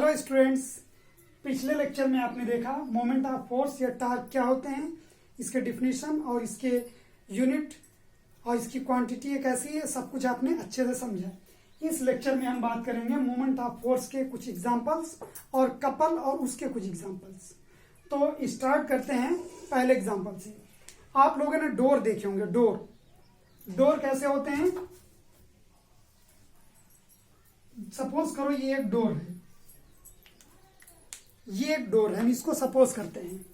Hello students, पिछले lecture में आपने देखा मोमेंट ऑफ फोर्स या टॉर्क क्या होते हैं, इसके डिफिनीशन और इसके यूनिट और इसकी क्वांटिटी कैसी है, सब कुछ आपने अच्छे से समझा। इस लेक्चर में हम बात करेंगे मोमेंट ऑफ फोर्स के कुछ एग्जांपल्स और कपल और उसके कुछ एग्जांपल्स। तो स्टार्ट करते हैं पहले एग्जांपल से। आप लोगों ने डोर देखे होंगे। डोर कैसे होते हैं? सपोज करो ये एक डोर है, ये एक डोर है, हम इसको सपोज करते हैं।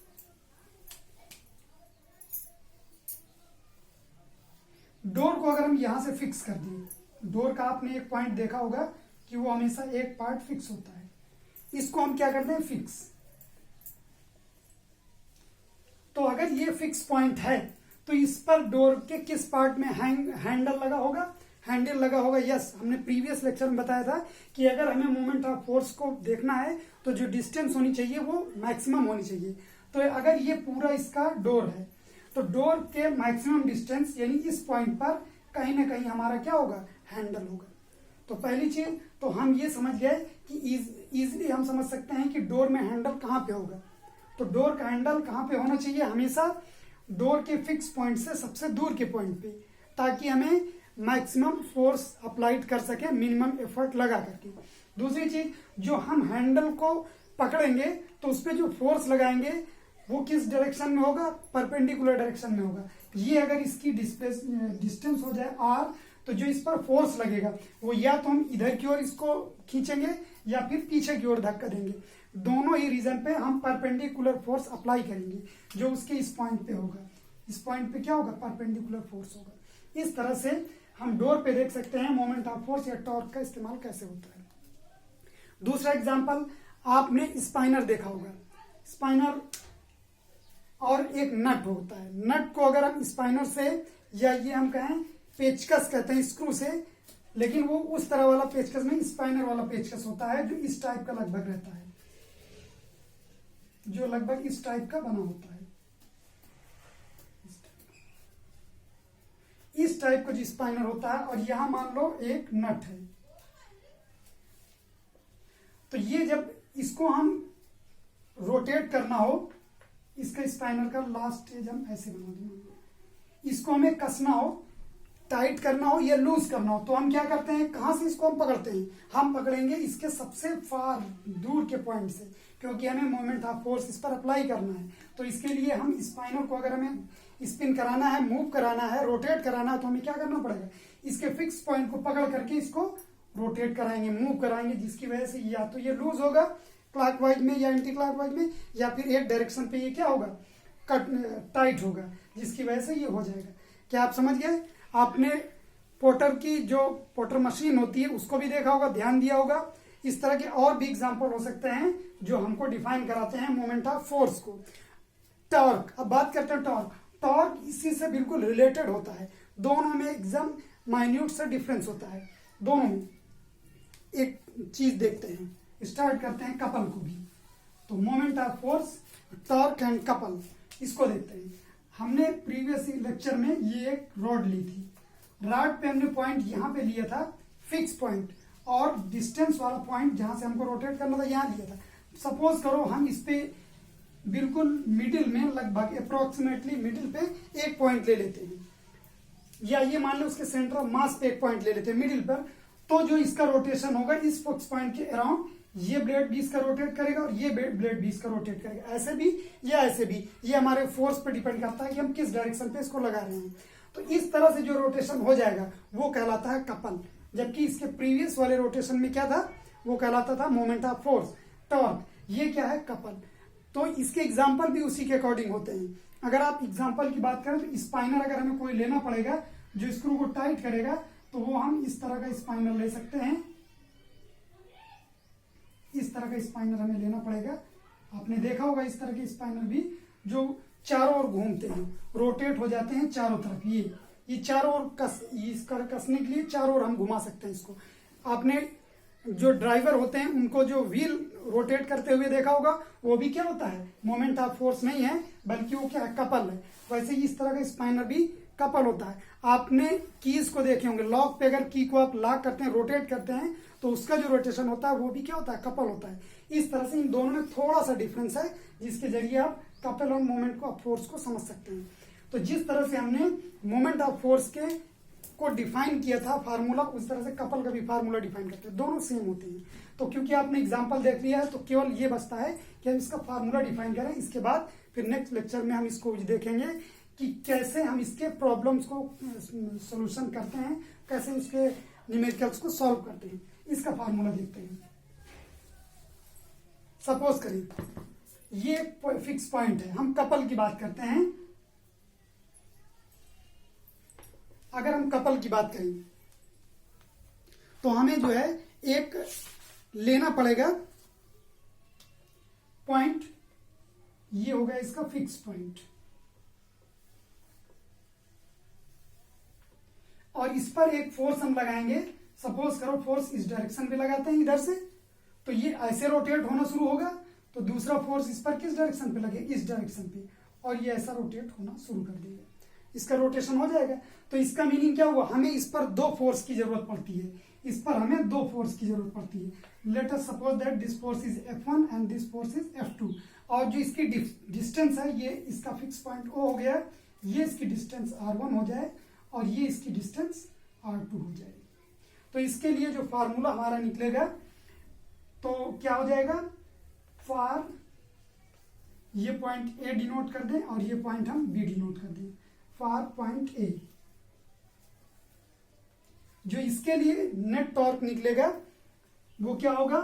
डोर को अगर हम यहां से फिक्स कर दें, डोर का आपने एक पॉइंट देखा होगा कि वो हमेशा एक पार्ट फिक्स होता है, इसको हम क्या करते हैं, फिक्स। तो अगर ये फिक्स पॉइंट है तो इस पर डोर के किस पार्ट में हैंडल लगा होगा, हैंडल लगा होगा। यस, हमने प्रीवियस लेक्चर में बताया था कि अगर हमें मोमेंट ऑफ फोर्स को देखना है तो जो डिस्टेंस होनी चाहिए वो मैक्सिमम होनी चाहिए। तो अगर ये पूरा इसका डोर है तो डोर के मैक्सिमम डिस्टेंस यानी इस पॉइंट पर कहीं ना कहीं हमारा क्या होगा, हैंडल होगा। तो पहली चीज तो हम ये समझ गए कि इजिली हम समझ सकते हैं कि डोर में हैंडल कहाँ पे होगा। तो डोर का हैंडल कहाँ पे होना चाहिए, हमेशा डोर के फिक्स पॉइंट से सबसे दूर के पॉइंट पे, ताकि हमें मैक्सिमम फोर्स अप्लाइड कर सके मिनिमम एफर्ट लगा करके। दूसरी चीज, जो हम हैंडल को पकड़ेंगे तो उस पर जो फोर्स लगाएंगे वो किस डायरेक्शन में होगा, परपेंडिकुलर डायरेक्शन में होगा। ये अगर इसकी डिस्टेंस हो जाए r, तो जो इस पर फोर्स लगेगा वो या तो हम इधर की ओर इसको खींचेंगे या फिर पीछे की ओर धक्का देंगे। दोनों ही रीजन पे हम परपेंडिकुलर फोर्स अप्लाई करेंगे जो उसके इस पॉइंट पे होगा। इस पॉइंट पे क्या होगा, परपेंडिकुलर फोर्स होगा। इस तरह से हम डोर पे देख सकते हैं मोमेंट ऑफ फोर्स या टॉर्क का इस्तेमाल कैसे होता है। दूसरा एग्जांपल, आपने स्पाइनर देखा होगा। स्पाइनर और एक नट होता है। नट को अगर हम स्पाइनर से या ये हम कहें पेचकस कहते हैं स्क्रू से, लेकिन वो उस तरह वाला पेचकस नहीं, स्पाइनर वाला पेचकस होता है जो इस टाइप का लगभग रहता है, जो लगभग इस टाइप का बना होता है। इस टाइप का जो स्पाइनर होता है और यहां मान लो एक नट है। तो ये जब इसको हम रोटेट करना हो, इसका स्पाइनर का लास्ट स्टेज हम ऐसे बना देंगे। इसको हमें कसना हो, टाइट करना हो या लूज करना हो, तो हम क्या करते हैं, कहां से इसको हम पकड़ते हैं, हम पकड़ेंगे इसके सबसे फार दूर के पॉइंट से, क्योंकि हमें मोमेंट ऑफ फोर्स इस पर अप्लाई करना है। तो इसके लिए हम स्पाइनर को अगर हमें स्पिन कराना है, मूव कराना है, रोटेट कराना है, तो हमें क्या करना पड़ेगा, इसके फिक्स पॉइंट को पकड़ करके इसको रोटेट कराएंगे, मूव कराएंगे, जिसकी वजह से या तो ये लूज होगा क्लॉकवाइज में या एंटी क्लॉकवाइज में, या फिर एक डायरेक्शन पे ये क्या होगा, टाइट होगा, जिसकी वजह से ये हो जाएगा। क्या आप समझ गए? आपने पोटर की जो पोटर मशीन होती है उसको भी देखा होगा, ध्यान दिया होगा। इस तरह के और भी एग्जाम्पल हो सकते हैं जो हमको डिफाइन कराते हैं मोमेंट ऑफ फोर्स को। टॉर्क, अब बात करते हैं टॉर्क। टॉर्क इसी से बिल्कुल रिलेटेड होता है, दोनों में एकदम माइन्यूट सा डिफरेंस होता है। दोनों में एक चीज देखते हैं, स्टार्ट करते हैं कपल को भी। तो moment of force, torque and couple, इसको देखते हैं। हमने प्रीवियस लेक्चर में ये एक रॉड ली थी। रॉड पे हमने पॉइंट यहां पे लिया था, फिक्स पॉइंट, और डिस्टेंस वाला पॉइंट जहां से हमको रोटेट करना था यहां लिया था। सपोज करो हम इस पे बिल्कुल मिडिल में, लगभग अप्रोक्सीमेटली मिडिल पे एक पॉइंट ले लेते हैं, या ये मान लो उसके सेंटर ऑफ मास पे एक पॉइंट ले लेते हैं मिडिल पर। तो जो इसका रोटेशन होगा इस फिक्स पॉइंट के अराउंड, ये ब्लेड भी इसका रोटेट करेगा और ये ब्लेड भी इसका रोटेट करेगा, ऐसे भी या ऐसे भी। ये हमारे फोर्स पे डिपेंड करता है कि हम किस डायरेक्शन पे इसको लगा रहे हैं। तो इस तरह से जो रोटेशन हो जाएगा वो कहलाता है कपल, जबकि इसके प्रीवियस वाले रोटेशन में क्या था, वो कहलाता था मोमेंट ऑफ फोर्स, टॉर्क। ये क्या है, कपल। तो इसके एग्जाम्पल भी उसी के अकॉर्डिंग होते हैं। अगर आप एग्जाम्पल की बात करें तो स्पाइनर अगर हमें कोई लेना पड़ेगा जो स्क्रू को टाइट करेगा, तो वो हम इस तरह का स्पाइनर ले सकते हैं। इस तरह का स्पाइनर हमें लेना पड़ेगा। आपने देखा होगा इस तरह के स्पाइनर भी जो चारों ओर घूमते हैं, रोटेट हो जाते हैं चारों तरफ। ये चारों ओर कसने के लिए चारों ओर हम घुमा सकते हैं इसको। आपने जो ड्राइवर होते हैं उनको जो व्हील रोटेट करते हुए देखा होगा, वो भी क्या होता है, मोमेंट ऑफ फोर्स नहीं है, बल्कि वो क्या है, कपल है। वैसे ही इस तरह का स्पाइनर भी कपल होता है। आपने कीज को देखे होंगे, लॉक पे अगर की को आप लॉक करते हैं, रोटेट करते हैं, तो उसका जो रोटेशन होता है वो भी क्या होता है, कपल होता है। इस तरह से इन दोनों में थोड़ा सा डिफरेंस है, जिसके जरिए आप कपल और मोमेंट को, फोर्स को समझ सकते हैं। तो जिस तरह से हमने मोमेंट ऑफ फोर्स के को डिफाइन किया था फार्मूला, उस तरह से कपल का भी फार्मूला डिफाइन करते हैं, दोनों सेम होते हैं। तो क्योंकि आपने एग्जांपल देख लिया है, तो केवल ये बचता है कि हम इसका फार्मूला डिफाइन करें। इसके बाद फिर नेक्स्ट लेक्चर में हम इसको देखेंगे कि कैसे हम इसके प्रॉब्लम्स को सोल्यूशन करते हैं, कैसे इसके न्यूमेरिकल्स को सॉल्व करते हैं। इसका फार्मूला देखते हैं। सपोज करें ये फिक्स पॉइंट है, हम कपल की बात करते हैं। अगर हम कपल की बात करें तो हमें जो है एक लेना पड़ेगा पॉइंट, ये हो गया इसका फिक्स पॉइंट, और इस पर एक फोर्स हम लगाएंगे। सपोज करो फोर्स इस डायरेक्शन पे लगाते हैं इधर से, तो ये ऐसे रोटेट होना शुरू होगा, तो दूसरा फोर्स इस पर किस डायरेक्शन पे लगे, इस डायरेक्शन पे, और ये ऐसा रोटेट होना शुरू कर देगा, इसका रोटेशन हो जाएगा। तो इसका मीनिंग क्या हुआ, हमें इस पर दो फोर्स की जरूरत पड़ती है, इस पर हमें दो फोर्स की जरूरत पड़ती है। Let us suppose that this force is F1 and this force is F2, और जो इसकी डिस्टेंस है, ये इसका फिक्स पॉइंट O हो गया, ये इसकी डिस्टेंस R1 हो जाए और ये इसकी डिस्टेंस R2 हो जाए। तो इसके लिए जो फार्मूला हमारा निकलेगा तो क्या हो जाएगा, फॉर ये पॉइंट A डिनोट कर दें और ये पॉइंट हम B डिनोट कर दें, फॉर पॉइंट A, जो इसके लिए नेट टॉर्क निकलेगा वो क्या होगा,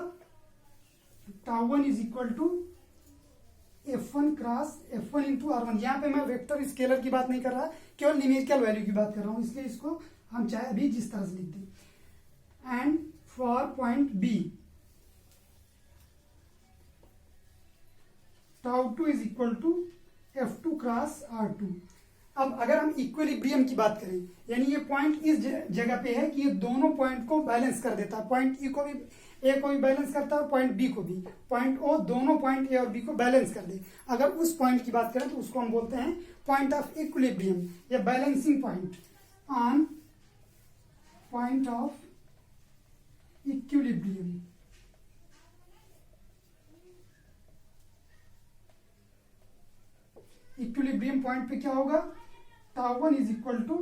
τ1 is equal to F1 cross F1 into R1। यहां पे मैं वेक्टर स्केलर की बात नहीं कर रहा, केवल न्यूमेरिकल वैल्यू की बात कर रहा हूं, इसलिए इसको हम चाहे अभी जिस तरह से लिख दें। And for point B τ2 is equal to F2 cross R2। अब अगर हम इक्विलिब्रियम की बात करें, यानी ये पॉइंट इस जगह पे है कि ये दोनों पॉइंट को बैलेंस कर देता है, पॉइंट E को भी, A को भी बैलेंस करता है और पॉइंट B को भी, पॉइंट O दोनों पॉइंट A और B को बैलेंस कर दे। अगर उस पॉइंट की बात करें तो उसको हम बोलते हैं पॉइंट ऑफ इक्विलिब्रियम या balancing point, on point of equilibrium. Equilibrium point पे क्या होगा, τ1 इज इक्वल टू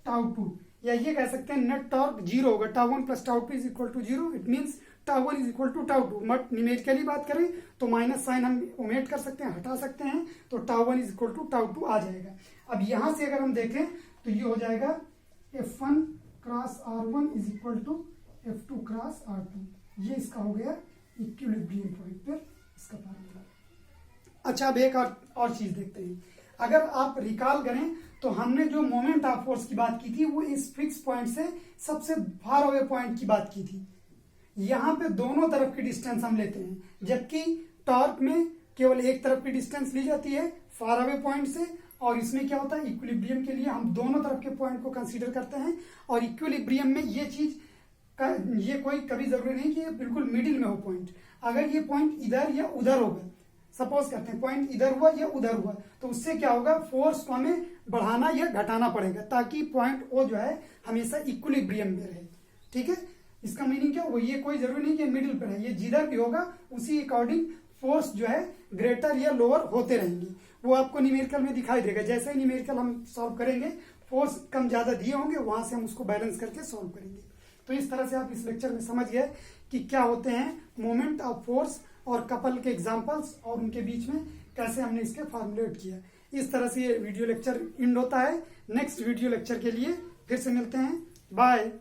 τ2, या ये कह सकते हैं नेट टॉर्क जीरो होगा, τ1 plus τ2 is equal to zero. It means τ1 is equal to τ2। But numerically बात करें तो माइनस साइन हम ओमेट कर सकते हैं, हटा सकते हैं, तो τ1 इज इक्वल टू τ2 आ जाएगा। अब यहां से अगर हम देखें तो ये हो जाएगा F1 cross R1 is equal to F2 cross R2। ये इसका हो गया इक्विलिब्रियम पॉइंट पर इसका फार्मूला। अच्छा, अब एक और चीज देखते हैं। अगर आप रिकॉल करें तो हमने जो मोमेंट ऑफ फोर्स की बात की थी वो इस फिक्स पॉइंट से सबसे फार अवे पॉइंट की बात की थी। यहां पे दोनों तरफ की डिस्टेंस हम लेते हैं, जबकि टॉर्क में केवल एक तरफ की डिस्टेंस ली जाती है फार अवे पॉइंट से, और इसमें क्या होता है, इक्विलिब्रियम के लिए हम दोनों तरफ के पॉइंट को कंसीडर करते हैं। और इक्विलिब्रियम में ये चीज का ये कोई कभी जरूरी नहीं कि ये बिल्कुल मिडिल में हो पॉइंट। अगर ये पॉइंट इधर या उधर होगा, सपोज करते हैं पॉइंट इधर हुआ या उधर हुआ, तो उससे क्या होगा, फोर्स को हमें बढ़ाना या घटाना पड़ेगा ताकि पॉइंट O जो है हमेशा इक्विलिब्रियम में रहे। ठीक है, इसका मीनिंग क्या होगा, ये कोई जरूरी नहीं कि मिडिल पर है, ये जिधर भी होगा उसी अकॉर्डिंग फोर्स जो है ग्रेटर या लोअर होते रहेंगे। वो आपको न्यूमेरिकल में दिखाई देगा। जैसे ही न्यूमेरिकल हम सॉल्व करेंगे, फोर्स कम ज्यादा दिए होंगे, वहां से हम उसको बैलेंस करके सॉल्व करेंगे। तो इस तरह से आप इस लेक्चर में समझ गए कि क्या होते हैं मोमेंट ऑफ फोर्स और कपल के एग्जांपल्स, और उनके बीच में कैसे हमने इसके फॉर्मुलेट किया। इस तरह से ये वीडियो लेक्चर एंड होता है। नेक्स्ट वीडियो लेक्चर के लिए फिर से मिलते हैं। बाय।